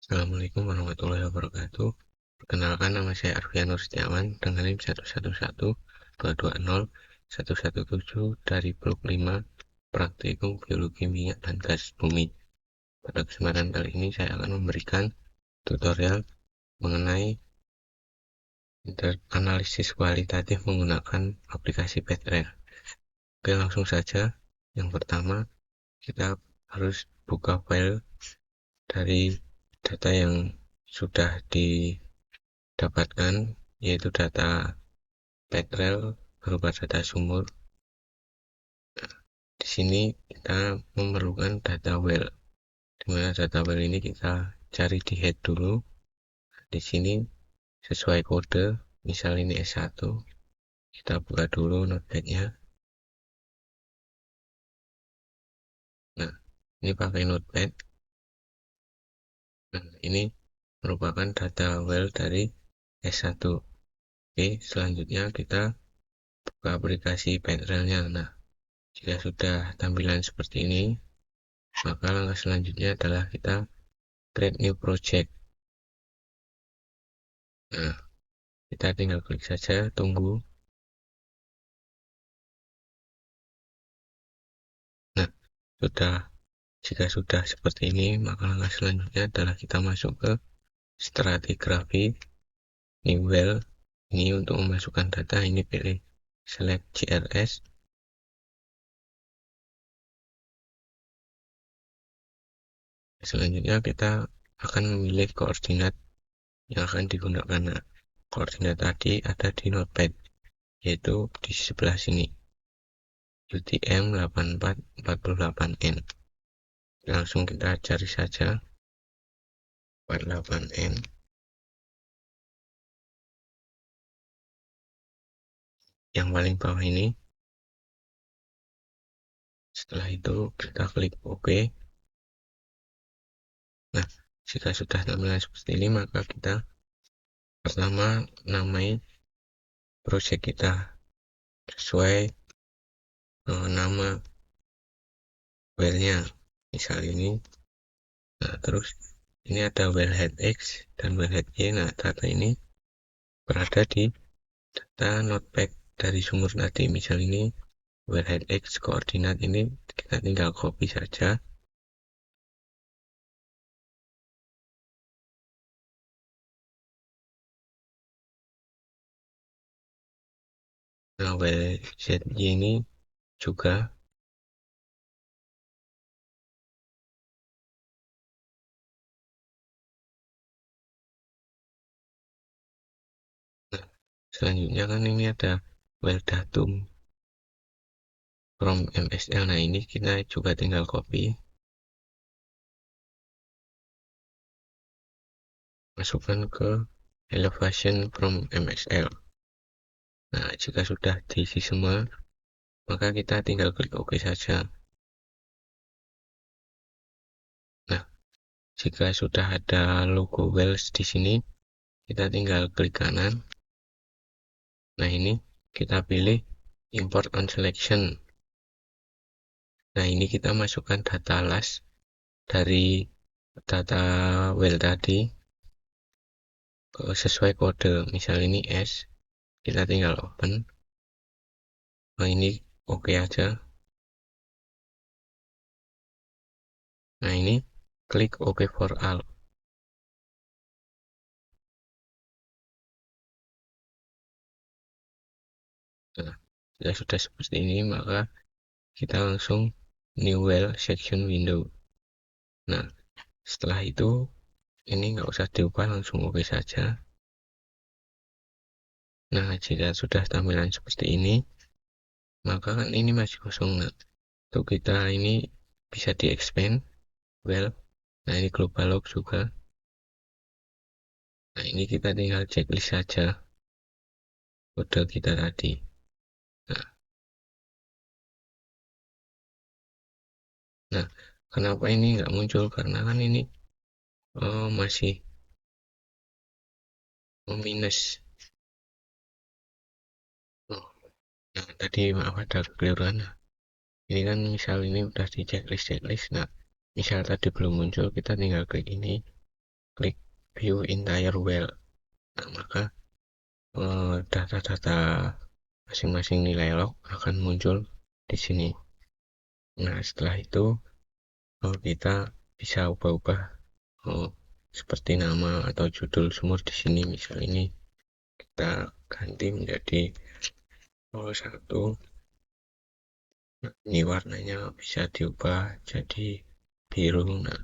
Assalamualaikum warahmatullahi wabarakatuh. Perkenalkan, nama saya Arfianur Setiawan dengan NIM 1112220 dari blok 5 Praktikum Biologi Minyak dan Gas Bumi. Pada kesempatan kali ini saya akan memberikan tutorial mengenai analisis kualitatif menggunakan aplikasi Petrel. Oke, langsung saja. Yang pertama, kita harus buka file dari data yang sudah didapatkan, yaitu data Petrel berupa data sumur. Di sini kita memerlukan data well, dimana data well ini kita cari di head dulu. Di sini sesuai kode, misal ini S1, kita buka dulu notepad-nya. Nah, ini pakai notepad. Nah, ini merupakan data well dari S1. Oke, selanjutnya kita buka aplikasi Petrelnya. Nah, jika sudah tampilan seperti ini, maka langkah selanjutnya adalah kita create new project. Nah, kita tinggal klik saja, tunggu. Nah, jika sudah seperti ini, maka langkah selanjutnya adalah kita masuk ke stratigrafi new well. Ini untuk memasukkan data, ini pilih select GRS. Selanjutnya kita akan memilih koordinat yang akan digunakan. Nah, koordinat tadi ada di notepad, yaitu di sebelah sini, UTM 8448N. Langsung kita cari saja 48N. Yang paling bawah ini. Setelah itu kita klik OK. Nah, jika sudah tampilan seperti ini, maka kita pertama namai project kita sesuai nama well-nya, misal ini. Nah, terus ini ada wellhead X dan wellhead Y. Nah, data ini berada di data notepad dari sumur tadi. Misal ini wellhead X, koordinat ini kita tinggal copy saja. Nah, wellhead Y ini juga. Nah, selanjutnya kan ini ada well datum from MSL. Nah, ini kita juga tinggal copy, masukkan ke elevation from MSL. Nah, jika sudah diisi semua, maka kita tinggal klik OK saja. Nah, jika sudah ada logo Wells di sini, kita tinggal klik kanan. Nah, ini kita pilih import on selection. Nah, ini kita masukkan data las dari data well tadi sesuai kode. Misal ini S, kita tinggal open. Nah, ini OK aja. Nah, ini klik OK for all. Nah, jika sudah seperti ini, maka kita langsung new well section window. Nah, setelah itu ini nggak usah diubah, langsung OK saja. Nah, jika sudah tampilan seperti ini, maka kan ini masih kosong. Nah, untuk kita ini bisa di expand well. Nah, ini global log juga. Nah, ini kita tinggal checklist saja kode kita tadi. Nah, kenapa ini nggak muncul? Karena kan ini masih minus. Oh, nah, tadi maaf ada kekeliruan. Nah, ini kan misal ini udah di checklist. Nah, misal tadi belum muncul, kita tinggal klik ini. klik view entire well. Nah, maka data-data masing-masing nilai log akan muncul di sini. Nah, setelah itu kita bisa ubah-ubah seperti nama atau judul sumur di sini. Misal ini kita ganti menjadi 01. Nah, ini warnanya bisa diubah jadi biru. Nah,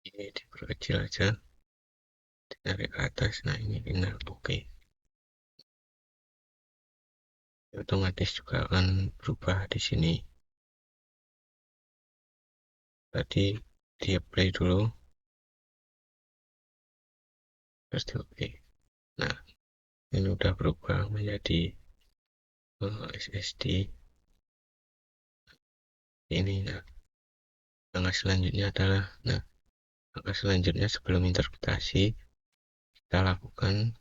ini diperkecil aja, ditarik ke atas. Nah, ini tinggal oke. Otomatis juga akan berubah di sini. Tadi di apply dulu, terus di oke. Nah, ini udah berubah menjadi SSD ini. Nah, langkah selanjutnya adalah, langkah selanjutnya sebelum interpretasi, kita lakukan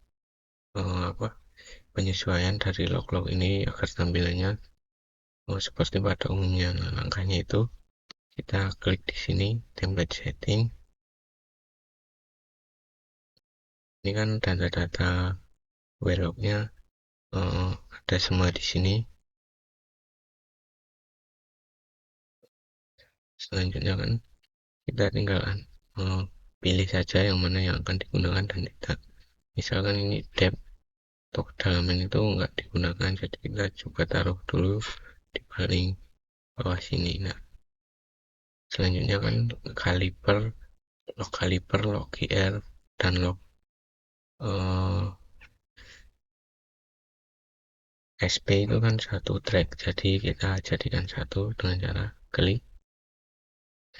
penyesuaian dari log-log ini agar tampilannya seperti pada umumnya. Nah, langkahnya itu kita klik di sini template setting. Ini kan data-data lognya ada semua di sini. Selanjutnya kan kita tinggal pilih saja yang mana yang akan digunakan dan tidak. Misalkan ini depth atau kedalaman itu nggak digunakan, jadi kita coba taruh dulu di paling bawah sini. Nah, selanjutnya kan kaliper, log GR, dan log SP itu kan satu track, jadi kita jadikan satu dengan cara klik.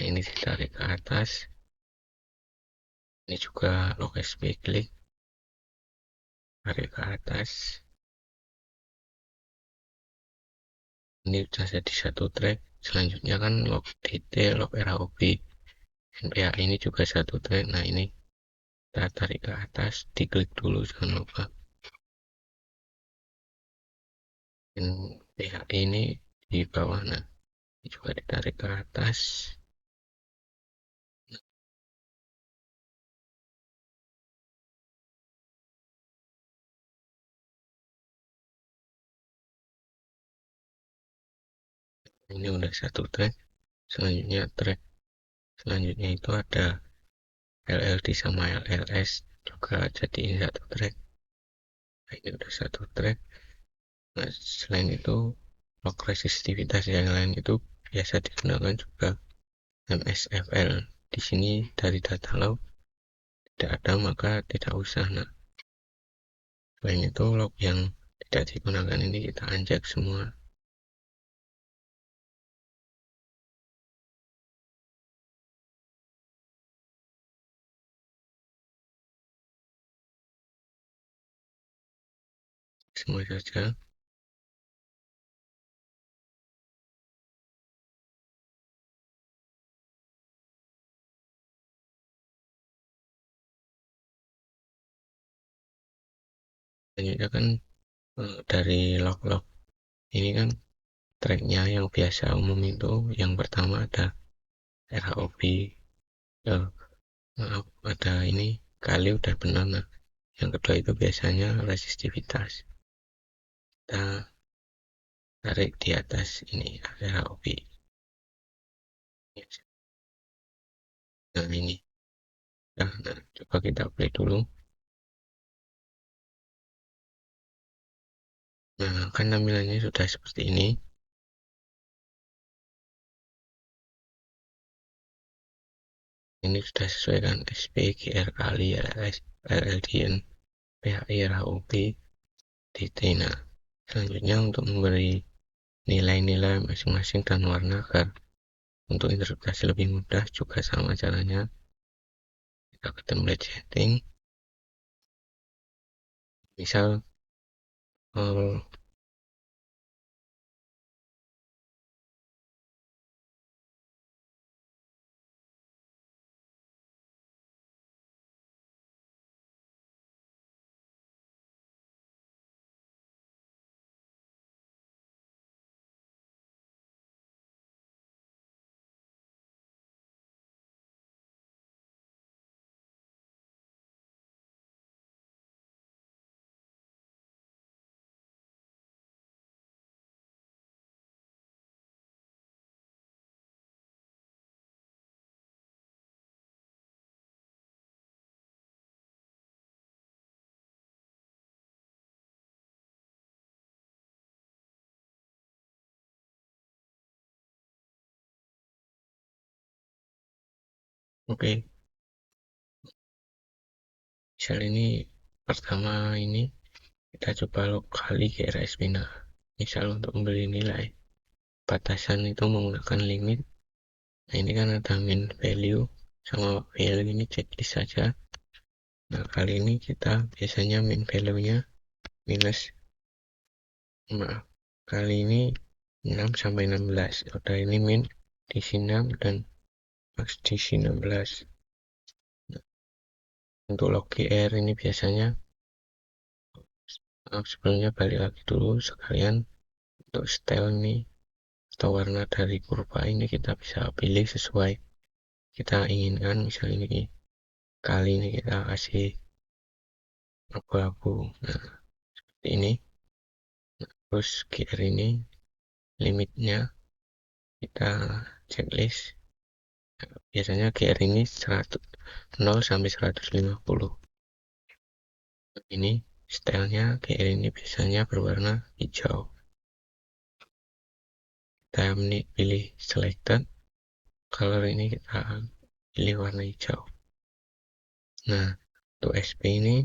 Nah, ini ditarik ke atas. Ini juga log SP, klik, tarik ke atas. Ini sudah jadi satu track. Selanjutnya kan log DT, log RAOB, NPA ini juga satu track. Nah, ini kita tarik ke atas, diklik dulu jangan lupa. Dan PHI ini di bawah. Nah, ini juga ditarik ke atas. Ini udah satu track. Selanjutnya track selanjutnya itu ada LLD sama LLS, juga jadiin satu track. Nah, ini udah satu track. Nah, selain itu log resistivitas yang lain itu biasa digunakan juga MSFL. Di sini dari data log tidak ada, maka tidak usah. Nah, selain itu log yang tidak digunakan ini kita anjak semua. Semua saja. Selanjutnya kan dari log-log ini kan tracknya yang biasa umum itu yang pertama ada RHOB, ada ini kali udah benar. Nah, yang kedua itu biasanya resistivitas. Kita tarik di atas ini RHOB. Nah, ini. Nah, coba kita play dulu. Nah, kan tampilannya sudah seperti ini. Ini sudah sesuai dengan SP, GR kali, RLS, RLDN, PHI, RHOB, DT. Nah, selanjutnya untuk memberi nilai-nilai masing-masing dan warna agar untuk interpretasi lebih mudah juga sama caranya. Kita ke template setting. Misal Oke, misal ini pertama ini kita coba log kali GRSP. Nah, misal untuk membeli nilai batasan itu menggunakan limit. Nah, ini kan ada min value sama value, ini checklist saja. Nah, kali ini kita biasanya min value-nya minus, maaf, kali ini 6 sampai 16. Udah ini min diisi 6 dan max diisi 16. Nah, untuk log GR ini biasanya, sebelumnya balik lagi dulu sekalian untuk style ini atau warna dari kurva ini kita bisa pilih sesuai kita inginkan. Misalnya ini kali ini kita kasih abu-abu, nah seperti ini. Terus GR ini limitnya kita checklist, biasanya GR ini 100, 0 sampai 150. Ini stylenya GR ini biasanya berwarna hijau. Kita pilih selected color, ini kita pilih warna hijau. Nah, untuk SP ini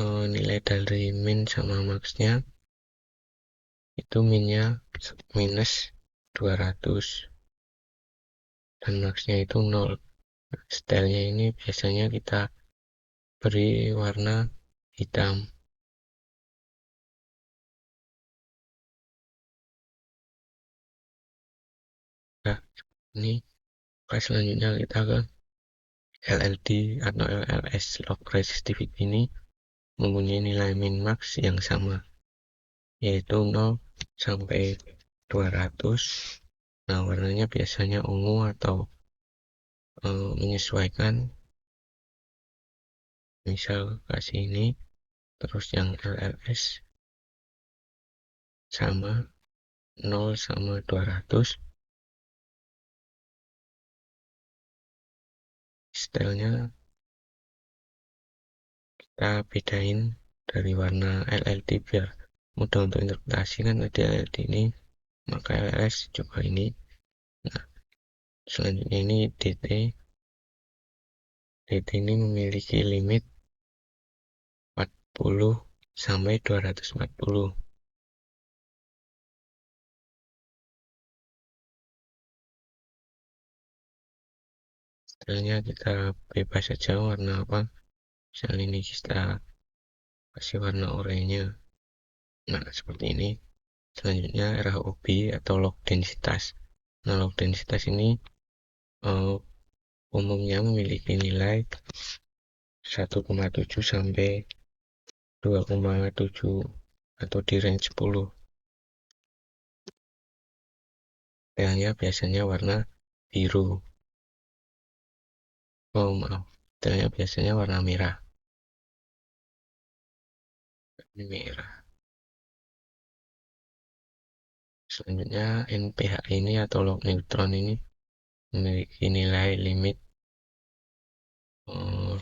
nilai dari min sama maxnya itu minnya minus 200 dan maxnya itu 0. Stylenya ini biasanya kita beri warna hitam. Nah, ini selanjutnya kita ke LLD atau LLS, log resistivity. Ini mempunyai nilai min max yang sama, yaitu 0 sampai 200. Nah, warnanya biasanya ungu atau menyesuaikan. Misal kasih ini, terus yang LLS sama 0 sama 200. Stylenya kita bedain dari warna LLD biar mudah untuk interpretasi, kan tadi LLD ini, maka LLS coba ini. Nah, selanjutnya ini DT. DT ini memiliki limit 40 sampai 240. Stylenya kita bebas saja warna apa. Misalnya ini kita kasih warna oranye. Nah, seperti ini. Selanjutnya RHOB atau log densitas. Nah, log densitas ini umumnya memiliki nilai 1,7 sampai 2,7 atau di range 10. Stylenya biasanya warna biru. Oh maaf, stylenya biasanya warna merah. Ini merah. Selanjutnya NPH ini atau log neutron ini memiliki nilai limit 0,6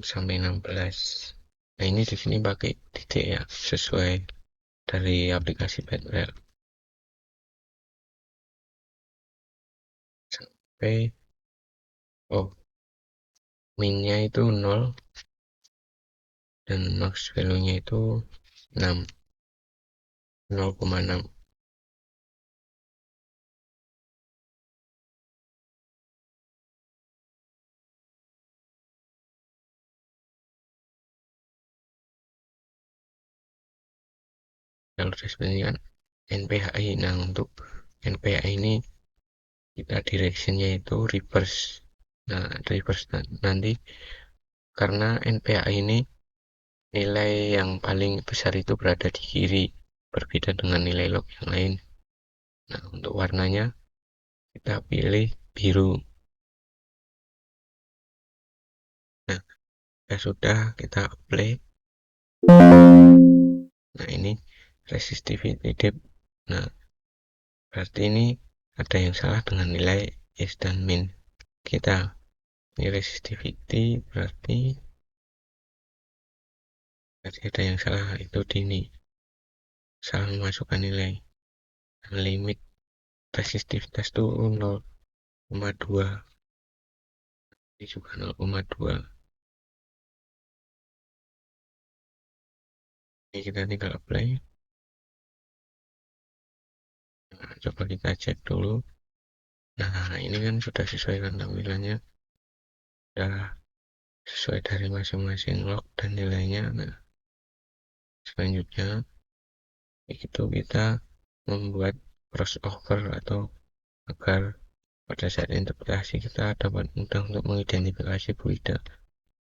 sampai 16. Nah, ini di sini pakai titik ya, sesuai dari aplikasi Petrel. Sampai minnya itu 0 dan max value-nya itu 6, 0,6. Kalau kan NPHI. Nah, untuk NPHI ini kita directionnya itu reverse. Nah, reverse nanti karena NPHI ini nilai yang paling besar itu berada di kiri, berbeda dengan nilai log yang lain. Nah, untuk warnanya kita pilih biru. Nah, ya sudah, kita apply. Nah, ini resistivity depth. Nah, berarti ini ada yang salah dengan nilai S dan min kita. Ini resistivity berarti ada yang salah, itu di ini salah memasukkan nilai. Limit resistivitas itu 0. 0,2, ini juga 0,2. Ini kita tinggal apply. Nah, coba kita cek dulu. Nah, ini kan sudah sesuai kan tampilannya, sudah sesuai dari masing-masing log dan nilainya. Nah, selanjutnya itu kita membuat crossover atau agar pada saat interpretasi kita dapat mudah untuk mengidentifikasi fluida.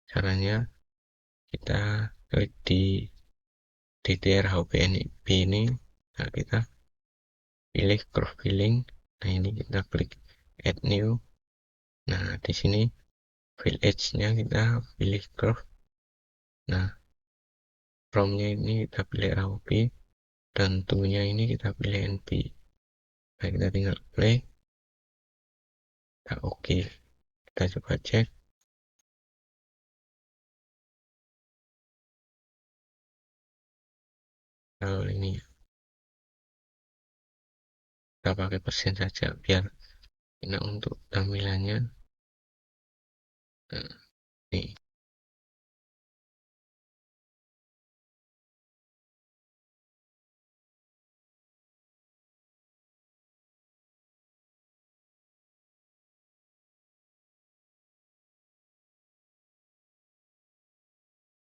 Caranya kita klik di DTR HPNB ini, nah kita pilih curve filling. Nah, ini kita klik add new. Nah, di sini fill edge-nya kita pilih curve. Nah, from-nya ini kita pilih RAUP dan to-nya ini kita pilih NP. Nah, kita tinggal play. Nah, oke. Kita coba cek. Kalau ini kita pakai persen saja biar enak untuk tampilannya. Nah, nih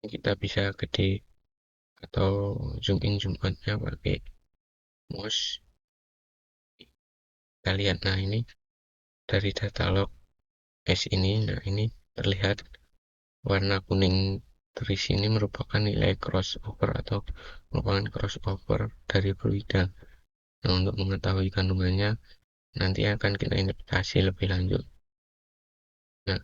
kita bisa gede atau zoom in zoom out-nya pakai mouse. Kita lihat, nah ini dari data log S ini, nah ini terlihat warna kuning terisi ini merupakan nilai crossover atau merupakan crossover dari fluida. Nah, untuk mengetahui kandungannya nanti akan kita interpretasi lebih lanjut. Nah,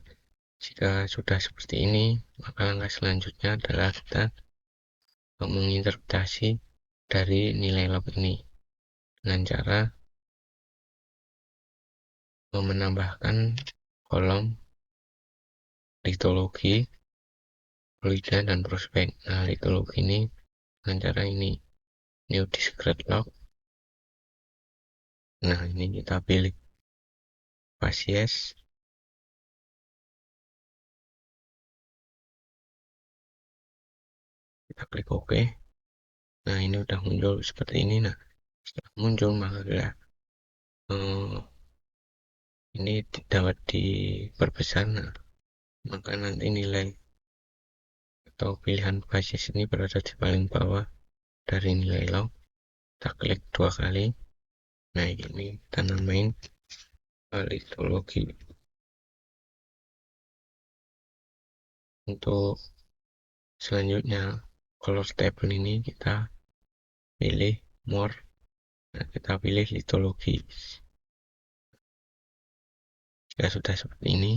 jika sudah seperti ini, maka langkah selanjutnya adalah kita menginterpretasi dari nilai log ini dengan cara menambahkan kolom litologi, fluida, dan prospek. Nah, litologi ini dengan cara ini, new discrete log. Nah, ini kita pilih spasies. Kita klik OK. Nah, ini udah muncul seperti ini. Nah, setelah muncul maka kita ini dapat diperbesar. Nah, maka nanti nilai atau pilihan basis ini berada di paling bawah dari nilai log. Kita klik 2 kali. Nah, ini kita namain litologi. Untuk selanjutnya color table ini kita pilih more. Nah, kita pilih litologi. Jika sudah seperti ini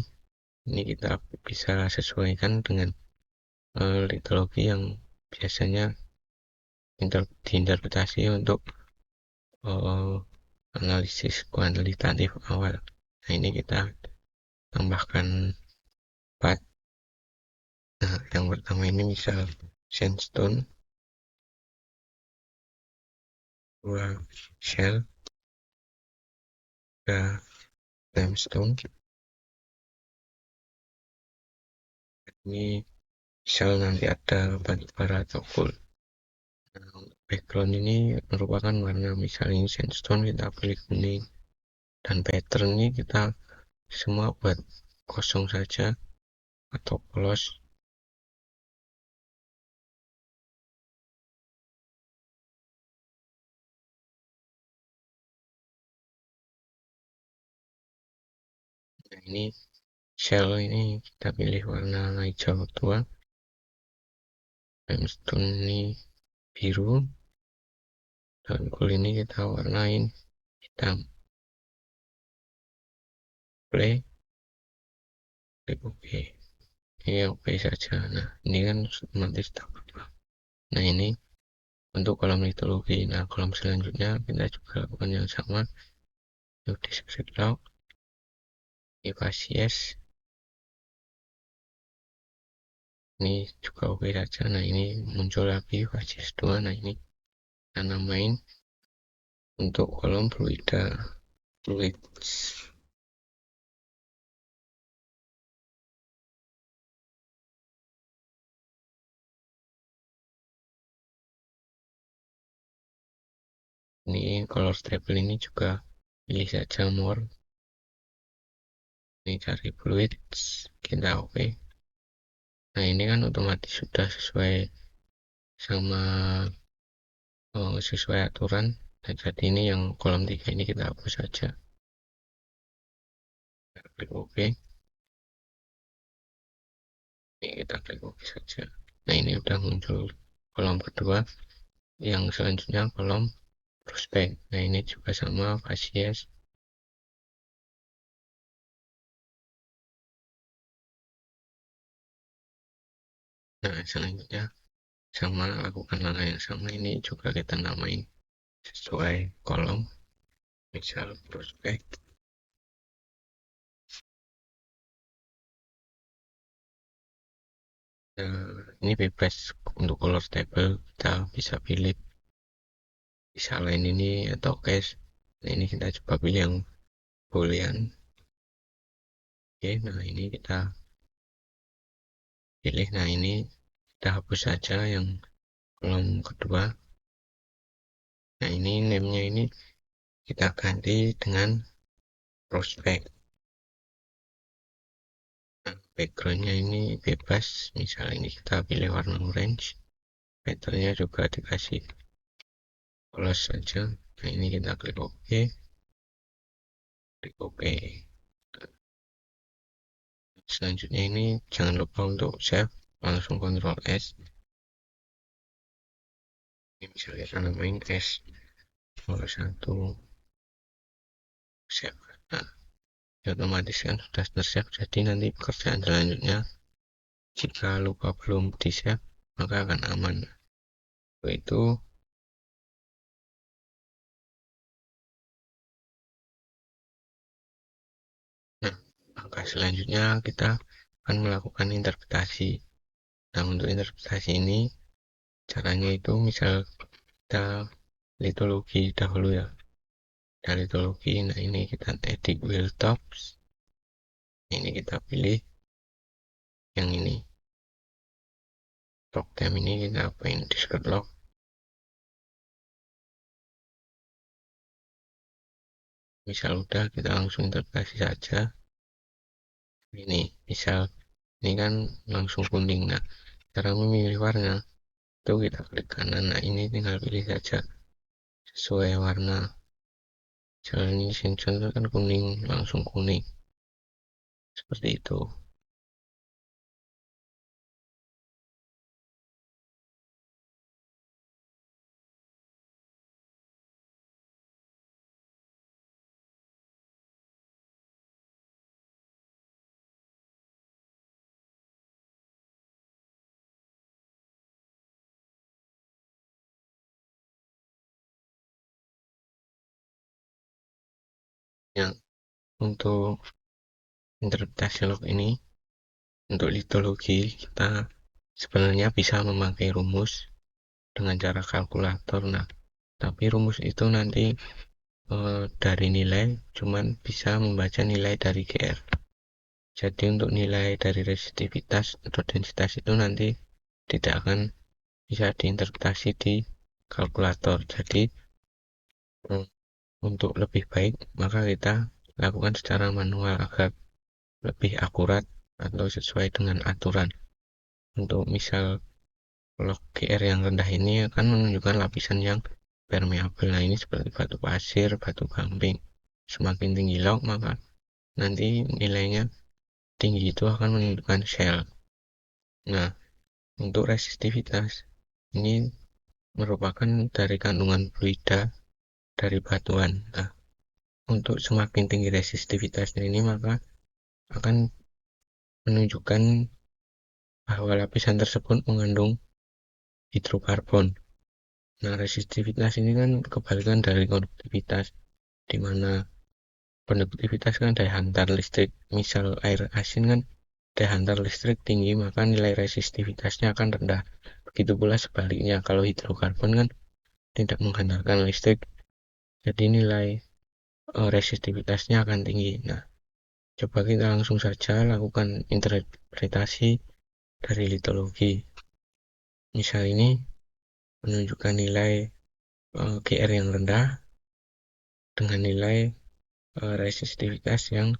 kita bisa sesuaikan dengan litologi yang biasanya diinterpretasi untuk analisis kuantitatif awal. Nah, ini kita tambahkan 4. Nah, yang pertama ini misal sandstone, 2 shell, 3 limestone. Ini misal nanti ada batu bara atau gold. Nah, background ini merupakan warna, misalnya sandstone kita pilih kuning, dan pattern ini kita semua buat kosong saja atau close. Nah, ini shell ini kita pilih warna hijau tua, limestone ini biru, dan gold ini kita warnain hitam. Play, klik OK. Ini OK saja. Nah, ini kan otomatis tak berubah. Nah, ini untuk kolom litologi. Nah, kolom selanjutnya kita juga lakukan yang sama. New discrete log, spasies. Ini juga OK saja. Nah, ini muncul lagi facies 2. Nah, ini kita namain untuk kolom fluida, fluids. Ini color table ini juga pilih saja more. Ini cari fluids, kita oke. Nah ini kan otomatis sudah sesuai sama sesuai aturan. Nah, jadi ini yang kolom 3 ini kita hapus saja. Kita klik OK. Ini kita klik OK saja. Nah ini udah muncul kolom kedua. Yang selanjutnya kolom prospek. Nah ini juga sama Facies. Nah selanjutnya sama lakukan langkah yang sama, ini juga kita namain sesuai kolom, misal prospek. Ini bebas untuk color table, kita bisa pilih bisa line ini atau cache. Nah ini kita coba pilih yang boolean. Oke, nah ini kita pilih. Nah ini kita hapus saja yang kolom kedua. Nah ini name-nya ini kita ganti dengan prospek. Nah, backgroundnya ini bebas, misal ini kita pilih warna orange, patternnya juga dikasih polos saja. Nah ini kita klik OK, klik OK. Selanjutnya ini jangan lupa untuk save, langsung Ctrl S. Ini misalnya kita namain S01 save. Nah otomatis kan sudah tersave, jadi nanti pekerjaan selanjutnya jika lupa belum di save maka akan aman. Itu nah langkah selanjutnya kita akan melakukan interpretasi. Nah untuk interpretasi ini caranya itu misal kita litologi dahulu ya. Kita litologi, nah ini kita edit wheel tops. Ini kita pilih yang ini. Log time ini kita apain discard log. Misal udah, kita langsung interpretasi saja. Ini misal ini kan langsung kuning. Nah cara memilih warna itu kita klik kanan. Nah ini tinggal pilih saja sesuai warna. Misalnya ini contoh kan kuning, langsung kuning seperti itu. Yang untuk interpretasi log ini, untuk litologi kita sebenarnya bisa memakai rumus dengan cara kalkulator. Nah tapi rumus itu nanti dari nilai cuman bisa membaca nilai dari GR. Jadi untuk nilai dari resistivitas atau densitas itu nanti tidak akan bisa diinterpretasi di kalkulator. Jadi untuk lebih baik maka kita lakukan secara manual agar lebih akurat atau sesuai dengan aturan. Untuk misal log GR yang rendah ini akan menunjukkan lapisan yang permeabel. Nah ini seperti batu pasir, batu gamping. Semakin tinggi log maka nanti nilainya tinggi, itu akan menunjukkan shell. Nah untuk resistivitas ini merupakan dari kandungan fluida dari batuan. Nah untuk semakin tinggi resistivitasnya ini maka akan menunjukkan bahwa lapisan tersebut mengandung hidrokarbon. Nah resistivitas ini kan kebalikan dari konduktivitas, di mana konduktivitas kan daya hantar listrik. Misal air asin kan daya hantar listrik tinggi maka nilai resistivitasnya akan rendah. Begitu pula sebaliknya, kalau hidrokarbon kan tidak menghantarkan listrik, jadi nilai resistivitasnya akan tinggi. Nah coba kita langsung saja lakukan interpretasi dari litologi. Misal ini menunjukkan nilai GR yang rendah dengan nilai resistivitas yang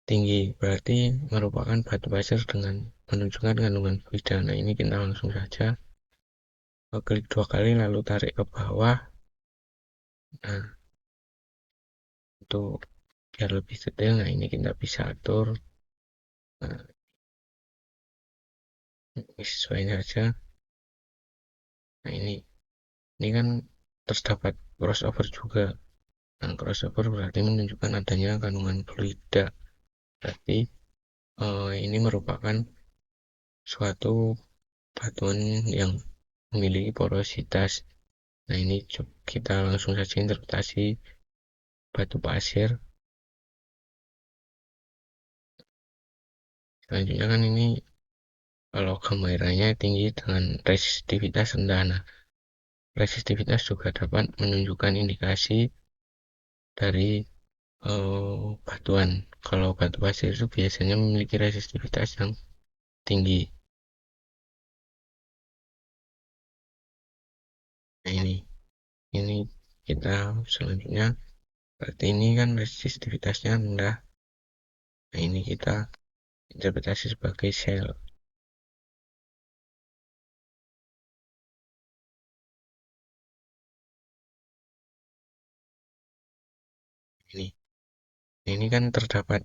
tinggi, berarti merupakan batu pasir dengan menunjukkan kandungan fluida. Nah, ini kita langsung saja klik 2 kali lalu tarik ke bawah. Nah, untuk biar lebih detail, nah ini kita bisa atur. Nah, ini sesuai saja. Nah, ini kan terdapat crossover juga. Nah, crossover berarti menunjukkan adanya kandungan fluida. Berarti ini merupakan suatu batuan yang memiliki porositas. Nah, ini kita langsung saja interpretasi batu pasir. Selanjutnya kan ini logam airnya tinggi dengan resistivitas rendah. Nah, resistivitas juga dapat menunjukkan indikasi dari batuan. Kalau batu pasir itu biasanya memiliki resistivitas yang tinggi. Nah, ini kita selanjutnya, berarti ini kan resistivitasnya rendah. Nah, ini kita interpretasi sebagai shell. Ini kan terdapat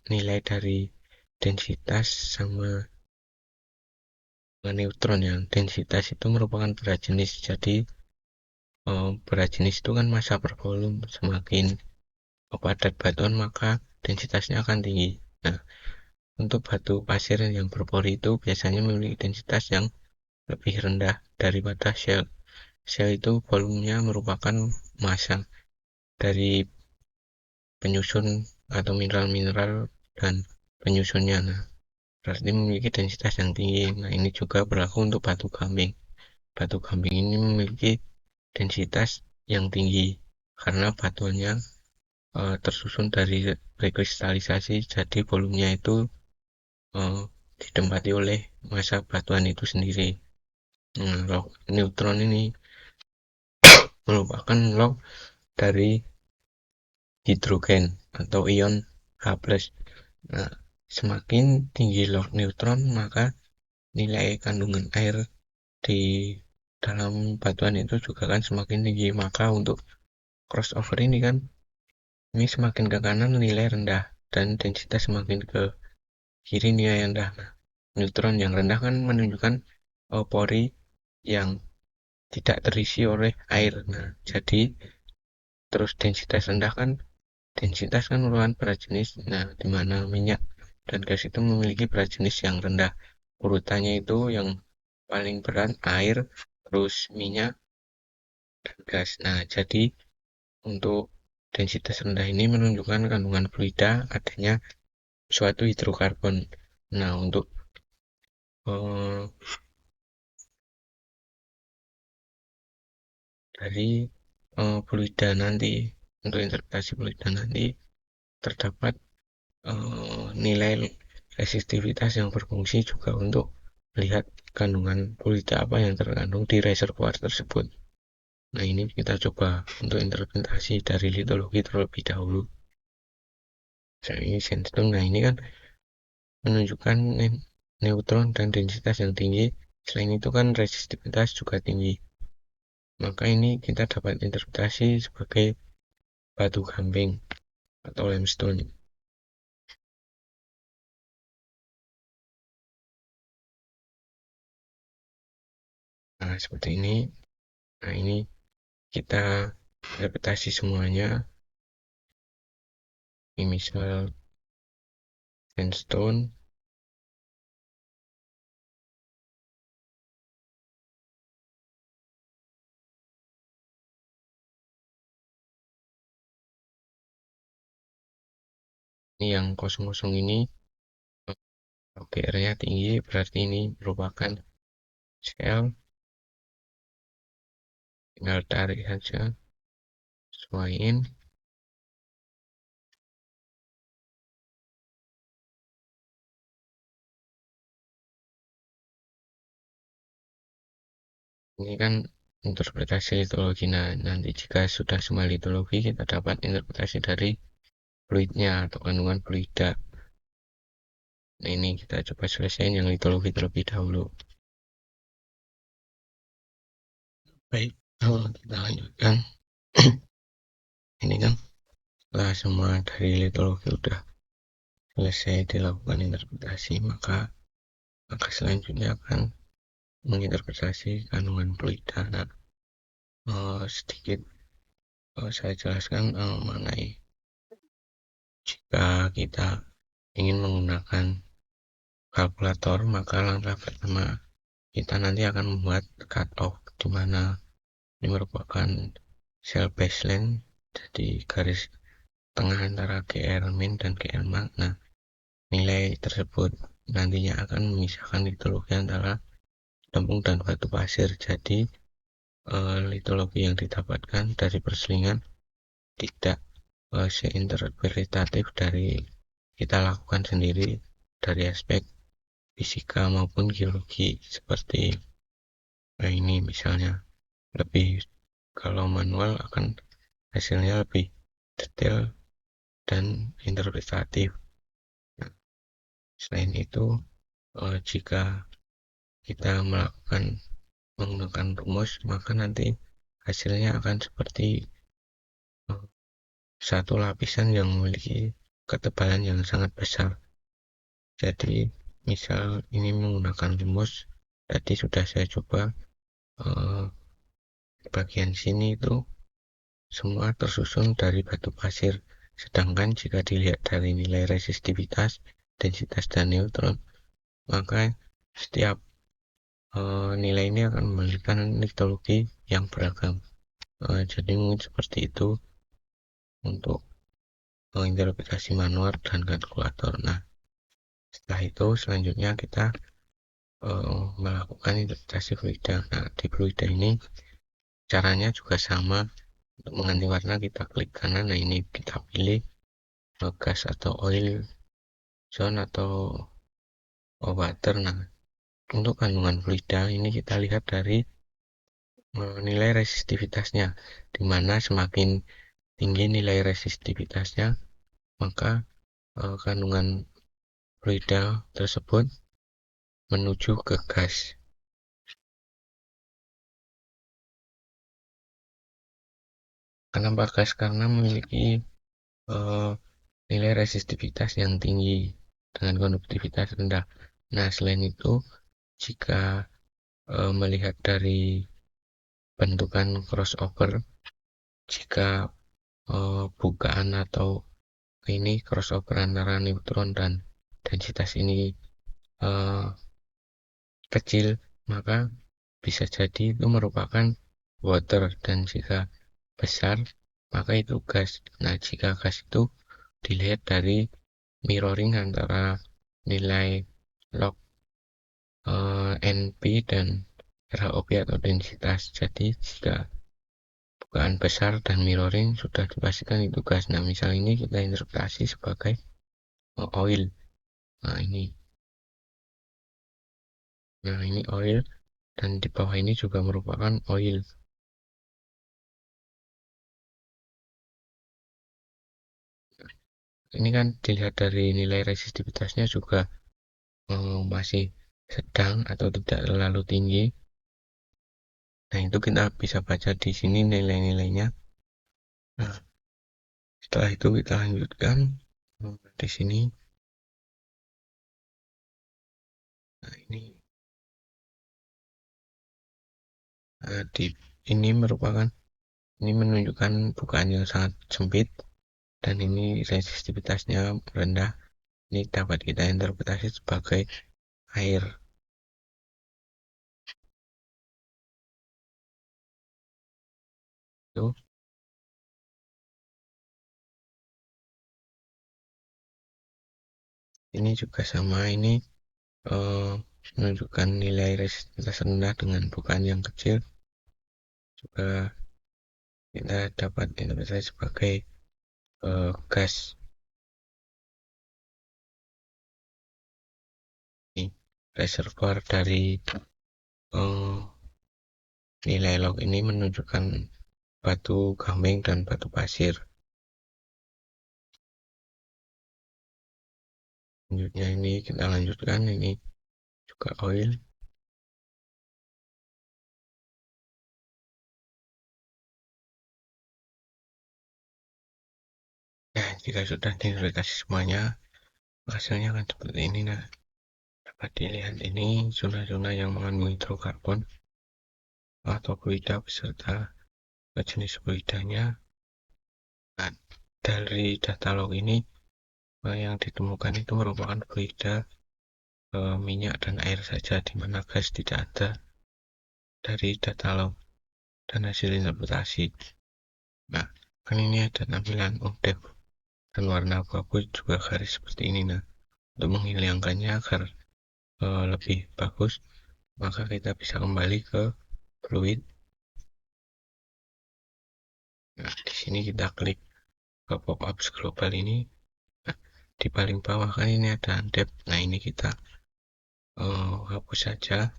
nilai dari densitas sama neutron ya. Densitas itu merupakan berat jenis. Jadi berat jenis itu kan massa per volume. Semakin padat batuan maka densitasnya akan tinggi. Nah, untuk batu pasir yang berpori itu biasanya memiliki densitas yang lebih rendah daripada shell. Shell itu volumenya merupakan massa dari penyusun atau mineral-mineral dan penyusunnya. Nah, berarti memiliki densitas yang tinggi. Nah, ini juga berlaku untuk batu gamping. Batu gamping ini memiliki densitas yang tinggi karena batuannya tersusun dari rekristalisasi, jadi volumenya itu uh, ditempati oleh massa batuan itu sendiri. Log neutron ini merupakan log dari hidrogen atau ion H+. Nah, semakin tinggi log neutron, maka nilai kandungan air di dalam batuan itu juga kan semakin tinggi. Maka untuk crossover ini kan, ini semakin ke kanan nilai rendah dan densitas semakin ke kiri nilai rendah. Nah, neutron yang rendah kan menunjukkan pori yang tidak terisi oleh air. Nah, jadi terus densitas rendah kan, densitas kan merupakan berat jenis. Nah, di mana minyak dan gas itu memiliki berat jenis yang rendah. Urutannya itu yang paling berat air, terus minyak dan gas. Nah, jadi untuk densitas rendah ini menunjukkan kandungan fluida adanya suatu hidrokarbon. Nah, untuk eh, dari fluida nanti, untuk interpretasi fluida nanti terdapat nilai resistivitas yang berfungsi juga untuk melihat kandungan fluida apa yang terkandung di reservoir tersebut. Nah, ini kita coba untuk interpretasi dari litologi terlebih dahulu. Nah, ini sandstone. Nah, ini kan menunjukkan neutron dan densitas yang tinggi. Selain itu kan resistivitas juga tinggi. Maka ini kita dapat interpretasi sebagai batu gamping atau limestone. Nah, seperti ini. Nah, ini kita interpretasi semuanya. Ini misal sandstone. Ini yang kosong-kosong ini OGR-nya tinggi, berarti ini merupakan shell. Tinggal tarik saja, sesuaiin. Ini kan interpretasi litologi. Nah, nanti jika sudah semua litologi, kita dapat interpretasi dari fluidnya atau kandungan fluida. Nah, ini kita coba selesaikan yang litologi terlebih dahulu. Baik, kita lanjutkan. Ini kan setelah semua dari litologi sudah selesai dilakukan interpretasi, maka selanjutnya akan menginterpretasi kandungan fluida. Nah, sedikit saya jelaskan mengenai jika kita ingin menggunakan kalkulator, maka langkah pertama kita nanti akan membuat cutoff, di mana ini merupakan cell baseline, jadi garis tengah antara GR min dan GR max. Nah, nilai tersebut nantinya akan memisahkan litologi antara lempung dan batu pasir. Jadi litologi yang didapatkan dari perselingan tidak seinterpretatif dari kita lakukan sendiri dari aspek fisika maupun geologi, seperti ini misalnya. Lebih kalau manual akan hasilnya lebih detail dan interpretatif. Nah, selain itu, jika kita menggunakan rumus, maka nanti hasilnya akan seperti satu lapisan yang memiliki ketebalan yang sangat besar. Jadi misal ini menggunakan rumus, tadi sudah saya coba bagian sini itu semua tersusun dari batu pasir, sedangkan jika dilihat dari nilai resistivitas, densitas, dan neutron, maka setiap nilai ini akan memberikan litologi yang beragam. Jadi mungkin seperti itu untuk interpretasi manual dan kalkulator. Nah, setelah itu selanjutnya kita melakukan interpretasi fluida. Nah, di fluida ini caranya juga sama. Untuk mengganti warna kita klik kanan. Nah, ini kita pilih gas atau oil, zone atau water. Nah, untuk kandungan fluida ini kita lihat dari nilai resistivitasnya, dimana semakin tinggi nilai resistivitasnya, maka kandungan fluida tersebut menuju ke gas. Kenapa gas? Karena memiliki nilai resistivitas yang tinggi dengan konduktivitas rendah. Nah, selain itu, jika melihat dari bentukan crossover, jika bukaan atau ini crossover antara neutron dan densitas ini kecil, maka bisa jadi itu merupakan water, dan jika besar maka itu gas. Nah, jika gas itu dilihat dari mirroring antara nilai log NP dan RHOP atau densitas. Jadi jika bukaan besar dan mirroring sudah dipastikan itu gas. Nah, misal ini kita interpretasi sebagai oil. Nah, ini oil, dan di bawah ini juga merupakan oil. Ini kan dilihat dari nilai resistivitasnya juga masih sedang atau tidak terlalu tinggi. Nah, itu kita bisa baca di sini nilai-nilainya. Nah, setelah itu kita lanjutkan di sini. Nah, ini ini menunjukkan bukaan yang sangat sempit, dan ini resistivitasnya rendah. Ini dapat kita interpretasi sebagai air. Itu ini juga sama, ini menunjukkan nilai resistivitas rendah dengan bukaan yang kecil, juga kita dapat interpretasi sebagai gas. Ini reservoir dari Nilai log ini menunjukkan batu gamping dan batu pasir. Selanjutnya ini kita lanjutkan, ini juga oil. Nah, jika sudah diverifikasi semuanya, hasilnya akan seperti ini. Nah, dapat dilihat ini zona-zona yang mengandung hidrokarbon atau fluida beserta jenis fluidanya. Nah, dari data log ini yang ditemukan itu merupakan fluida minyak dan air saja, di mana gas tidak ada dari data log dan hasil interpretasi. Nah, kan ini ada tampilan ODEF dan warna abu-abu juga garis seperti ini. Nah, untuk menghilangkannya agar lebih bagus, maka kita bisa kembali ke fluid. Nah, di sini kita klik ke pop-up global ini. Nah, di paling bawah kan ini ada depth. Nah, ini kita hapus saja,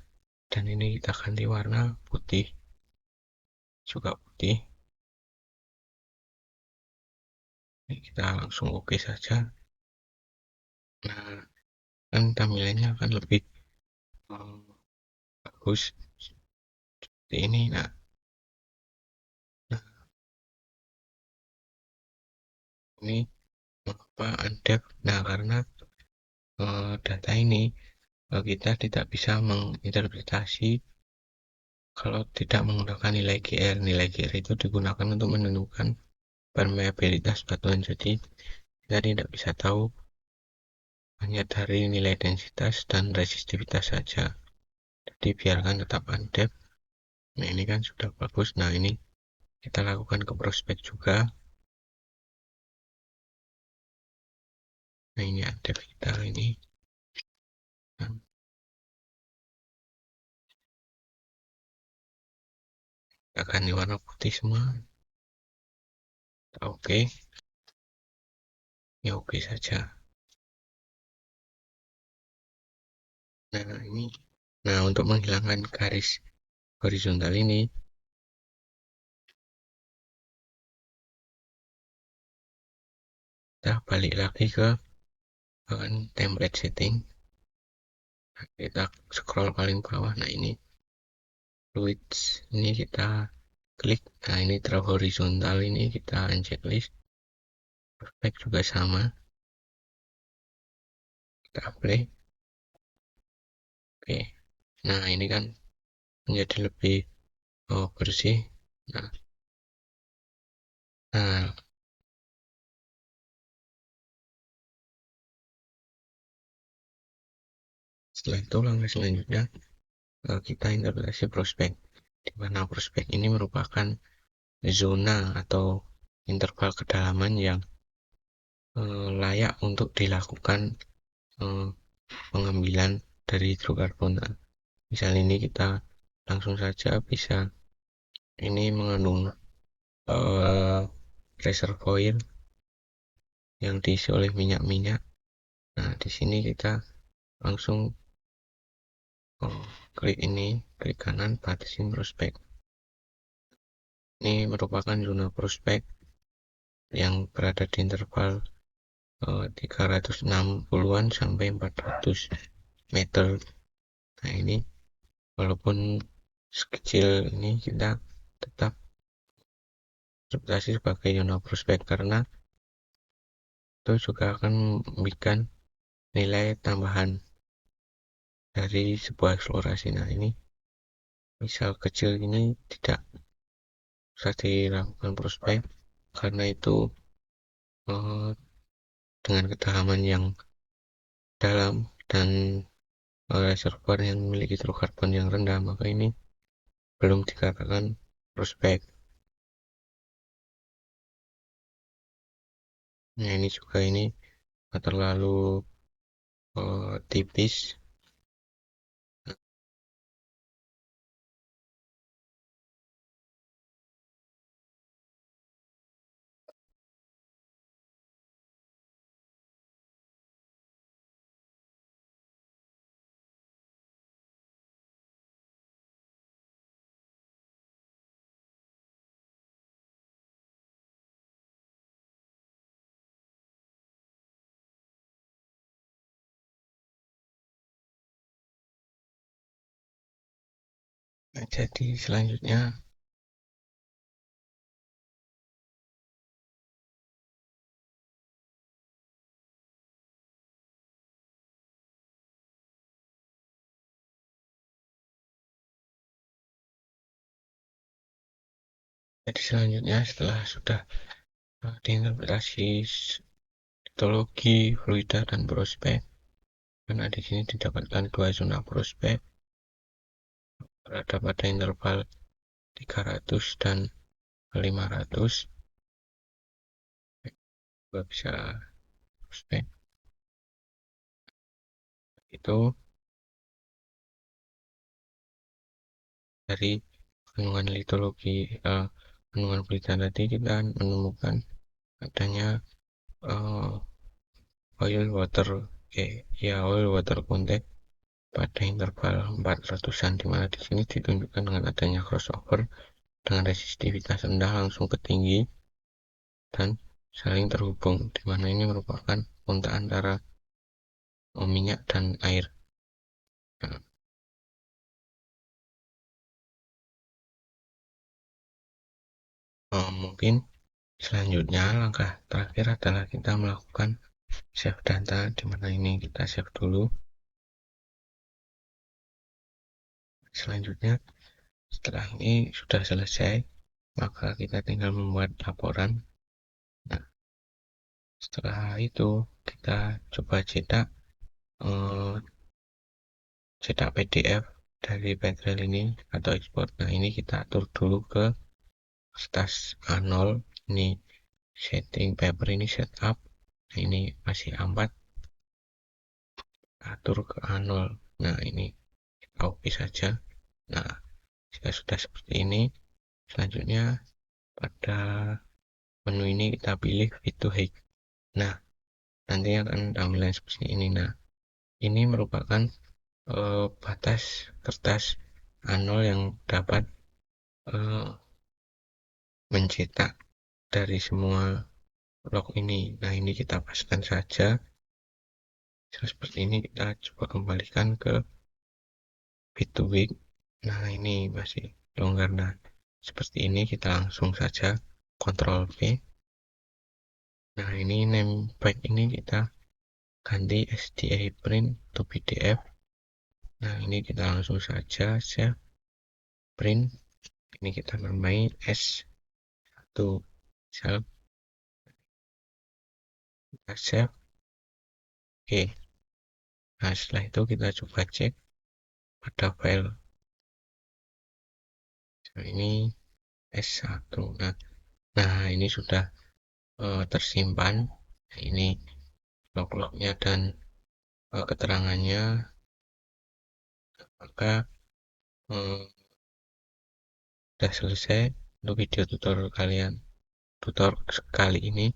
dan ini kita ganti warna putih, juga putih. Ini kita langsung oke saja. Nah, kan tampilannya akan lebih uh, bagus seperti ini. Nah, ini mengapa undep? Nah, karena data ini kita tidak bisa menginterpretasi kalau tidak menggunakan nilai GR. Nilai GR itu digunakan untuk menentukan permeabilitas batuan. Jadi kita tidak bisa tahu hanya dari nilai densitas dan resistivitas saja. Jadi biarkan tetap undep. Nah, ini kan sudah bagus. Nah, ini kita lakukan ke prospek juga. Nah, ini undep kita ini. Nah, kita ganti warna putih semua. Oke, ya oke saja. Nah, ini. Nah, untuk menghilangkan garis horizontal ini, kita balik lagi ke template setting. Nah, kita scroll paling bawah. Nah, ini fluids ini kita klik. Nah, ini draw horizontal ini kita unchecklist. Perfect juga sama, kita apply. Oke, nah ini kan menjadi lebih bersih. Nah, nah, setelah itu langkah selanjutnya kita interpretasi prospek, di mana prospek ini merupakan zona atau interval kedalaman yang layak untuk dilakukan eh, pengambilan dari hidrokarbon. Nah, misal ini kita langsung saja bisa ini mengandung uh, reservoir yang diisi oleh minyak-minyak. Nah, di sini kita langsung klik ini, klik kanan, batasin prospek. Ini merupakan zona prospek yang berada di interval 360-an sampai 400 meter. Nah, ini walaupun sekecil ini kita tetap interpretasi sebagai zona prospek, karena itu juga akan memberikan nilai tambahan dari sebuah eksplorasi. Nah, ini misal kecil ini tidak usah dilakukan prospek, karena itu eh, dengan kedalaman yang dalam dan reservoir yang memiliki hidrokarbon yang rendah, maka ini belum dikatakan prospek. Nah, ini juga ini terlalu tipis. Nah, jadi selanjutnya setelah sudah diinterpretasi histologi, fluida, dan prospek, karena di sini didapatkan dua zona prospek berada pada interval 300 dan 500, juga bisa prospek itu dari kandungan litologi kandungan fluida tadi kita menemukan adanya uh, oil water contact pada interval 400-an, dimana di sini ditunjukkan dengan adanya crossover dengan resistivitas rendah langsung ke tinggi dan saling terhubung, dimana ini merupakan kontak antara minyak dan air. Nah, mungkin selanjutnya langkah terakhir adalah kita melakukan save data, dimana ini kita save dulu. Selanjutnya setelah ini sudah selesai, maka kita tinggal membuat laporan. Nah, setelah itu kita coba cetak PDF dari Petrel ini atau ekspor. Nah, ini kita atur dulu ke kertas A0. Ini setting paper, ini setup. Nah, ini masih A4, atur ke A0. Nah, ini kita copy saja. Nah, jika sudah seperti ini, selanjutnya pada menu ini kita pilih fit to height. Nah, nanti akan tampilan seperti ini. Nah, ini merupakan batas kertas A0 yang dapat mencetak dari semua log ini. Nah, ini kita paskan saja. Seperti ini kita coba kembalikan ke fit to width. Nah, ini masih longgar. Nah, seperti ini kita langsung saja Ctrl V. Nah, ini name back ini kita ganti SDA print to PDF. Nah, ini kita langsung saja save print. Ini kita namai S1 sel, kita save. Oke. Nah, setelah itu kita coba cek pada file. Nah, ini S1. Nah, ini sudah tersimpan. Nah, ini log-lognya dan keterangannya. Maka sudah selesai untuk video tutorial kali ini.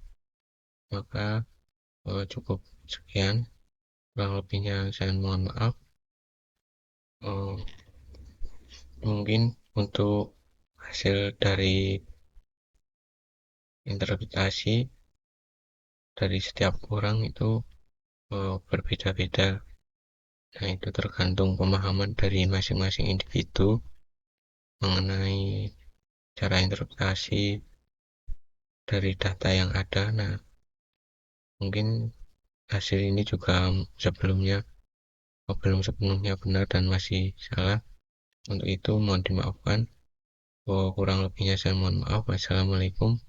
Maka cukup sekian, kurang lebihnya saya mohon maaf. Mungkin untuk hasil dari interpretasi dari setiap orang itu berbeda-beda. Nah, itu tergantung pemahaman dari masing-masing individu mengenai cara interpretasi dari data yang ada. Nah, mungkin hasil ini juga belum sepenuhnya benar dan masih salah. Untuk itu mohon dimaafkan. Kurang lebihnya saya mohon maaf. Wassalamualaikum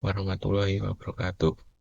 warahmatullahi wabarakatuh.